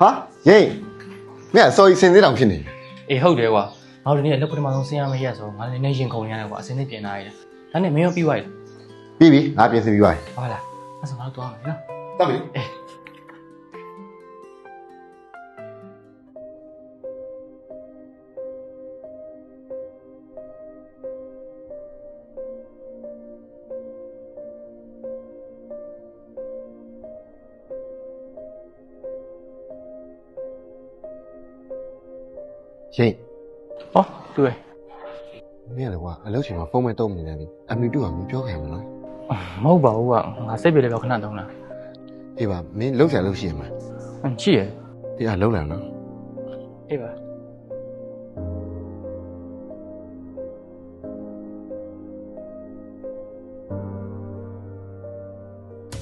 哈，耶，咩所以现在当ဖြစ်နေအေးဟုတ်တယ်ကွာငါတို့ဒီနေ့လက်ပထမဆုံးဆင်းရမယ့်ရက်ဆိုငါလည်းနေရင်ခုန်နေရတယ်ကွာအစင်းလေးပြင်လာရတယ်ဒါနဲ့မင်းရောပြီးသွားပြီ ပြီးပြီငါပြင်ဆင်ပြီးပါပြီ ဟုတ်လားအဲ့ဆိုငါတို့သွားမယ်နော် တတ်ပြီ ရှင် ဟောတွေ့ မင်းလည်းကွာအလုပ်ချိန်မှာဖုန်းမဲတုံးနေတယ်လေအမီတူကမပြောခိုင်းမလား မဟုတ်ပါဘူးကွာငါစိတ်ပြေလည်းပဲခဏတုံးတာ အေးပါမင်းလုံးဆရာလို့ရှိရင်မ ရှိရ အေးကလုံးလိုက်နော် အေးပါ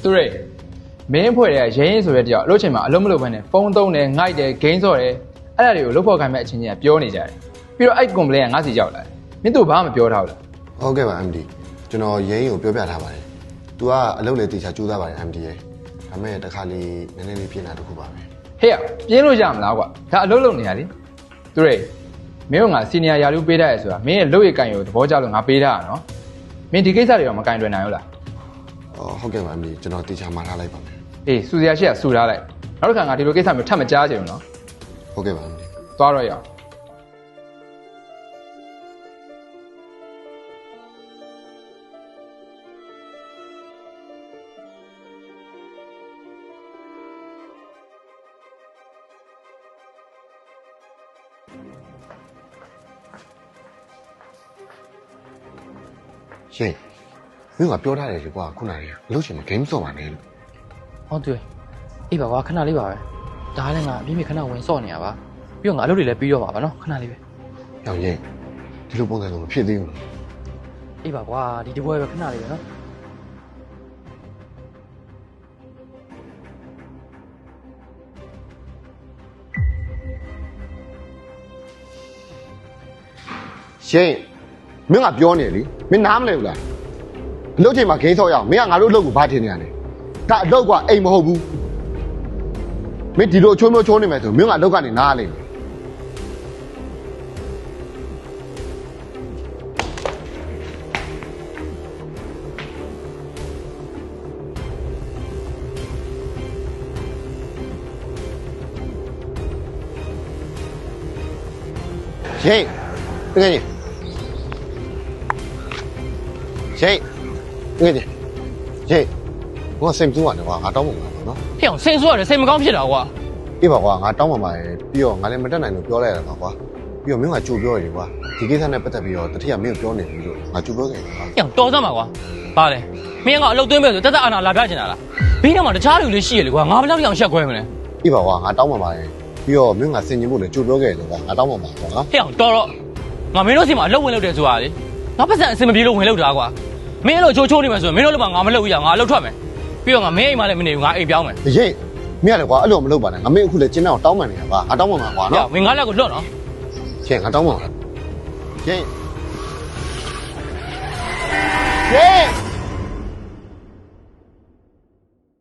သူရိမင်းဖွဲ့တဲ့ရဲရင်ဆိုတဲ့တယောက်အလုပ်ချိန်မှာအလုပ်မလုပ်ဘဲနဲ့ဖုန်းသုံးတယ်ငိုက်တယ်ဂိမ်းဆော့တယ်အဲ့ဒါတွေကိုလုပ်ဖို့ခိုင်းမဲ့အချင်းချင်းကပြောနေကြတယ်ပြီးတော့အဲ့ complaint ကငါစီရောက်လာတယ်မင်းတို့ဘာမှမပြောထားဘူးလား ဟုတ်ကဲ့ပါ MD ကျွန်တော်ရင်းကိုပြောပြထားပါတယ် तू ကအလုပ်လေတေချာကြိုးစားပါတယ် MD ရဲ့ဒါမဲ့တခါလေးနည်းနည်းလေးပြင်တာတခုပါပဲ ဟေ့ရပြင်းလို့ရမလားကွာဒါအလုပ်လုပ်နေရလေသူရိမင်းကငါစီနီယာယာလူပေးတတ်ရဆိုတာမင်းရဲ့လုပ်ရကန်ကိုသဘောကျလို့ငါပေးထားတာနော်မင်းဒီကိစ္စတွေတော့မကင်တွယ်နိုင်ဘူးလား ဟုတ်ကဲ့ပါ MD ကျွန်တော်တေချာမှားထားလိုက်ပါမယ် အေးစူစရာရှိရစူထားလိုက်နောက်တစ်ခါငါဒီလိုကိစ္စမျိုးထပ်မကြားချင်ဘူးနော် ဟုတ်ကဲ့ပါ MD သွားတော့ရအောင်ရှင်မင်းကပြောထားတယ်လေကွာခုနကအလုပ်ချိန်မှာ game ဆော့ပါနဲ့လို့ ဟောတွေ့အေးပါကွာခဏလေးပါပဲဒါလည်းငါအပြင်းပြခဏဝင်စော့နေရပါပြီးတော့ငါအလုပ်တွေလည်းပြီးတော့ပါပါနော်ခဏလေးပဲ ရောင်ရင်ဒီလိုပုံစံဆိုမဖြစ်သေးဘူး အေးပါကွာဒီတပွဲပဲခဏလေးပဲနော် ရှင်မင်းကပြောနေလေမင်းနားမလဲဘူးလားအလုပ်ချိန်မှာ game ဆော့ရအောင်မင်းကငါတို့အလုပ်ကိုဘာထင်နေရလဲဒါအလုပ်ကအိမ်မဟုတ်ဘူးမင်းဒီလိုအချိုးမျိုးချိုးနေမယ်ဆိုမင်းကအလုပ်ကနေနားလိမ့်မယ်ရှင်တကယ်ကြီးရှင်တကယ်ကြီးရှင်ဘာစင်တူရတယ်ကွာငါတောင်းမှာပါနော် ဟဲ့အောင်စိတ်ဆိုးရတယ်စိတ်မကောင်းဖြစ်တာကွာ အေးပါကွာငါတောင်းပါပါရဲ့ပြီးတော့ငါလည်းမတက်နိုင်လို့ပြောလိုက်ရတာပါကွာပြီးတော့မင်းကကြိုပြောရတယ်ကွာဒီကိစ္စနဲ့ပတ်သက်ပြီးတော့တတိယမင်းကိုပြောနေပြီလို့ငါကြိုပြောခဲ့တယ်ကွာ ဟဲ့အောင်တော်စမ်းပါကွာဘာလဲမင်းကအလုပ်သွင်းမယ်ဆိုတက်တက်အာနာလာပြချင်တာလားဘေးထဲမှာတခြားလူလေးရှိရလေကွာငါဘယ်လောက်တောင်ရှက်ခွဲမလဲ အေးပါကွာငါတောင်းပါပါရဲ့ပြီးတော့မင်းကစင်ကျင်ဖို့လည်းကြိုပြောခဲ့တယ်ကွာငါတောင်းပါပါကွာနော် ဟဲ့အောင်တော်တော့ငါမင်းတို့စီမှာအလုပ်ဝင်လုပ်တယ်ဆိုတာလေငါပတ်စံအစင်မပြေလို့ဝင်လုပ်တာကွာမင်းအဲ့လိုချိုးချိုးနေမှဆိုရင်မင်းတို့လည်းငါမလုပ်ဘူးရငါအလုပ်ထွက်မယ်ပြီးတော့ငါမင်းအိမ်မှာလည်းမနေဘူးငါအိမ်ပြောင်းမယ် ရေးမင်းရတယ်ကွာအဲ့လိုမလုပ်ပါနဲ့ငါမင်းအခုလည်းကျင်းတော့တောင်းပန်နေတာကွာငါတောင်းပါမှာကွာ ဟဲ့ နော် မင်းငါလက်ကိုလွတ်နော် ရှင်ငါတောင်းပါမှာရေးရေး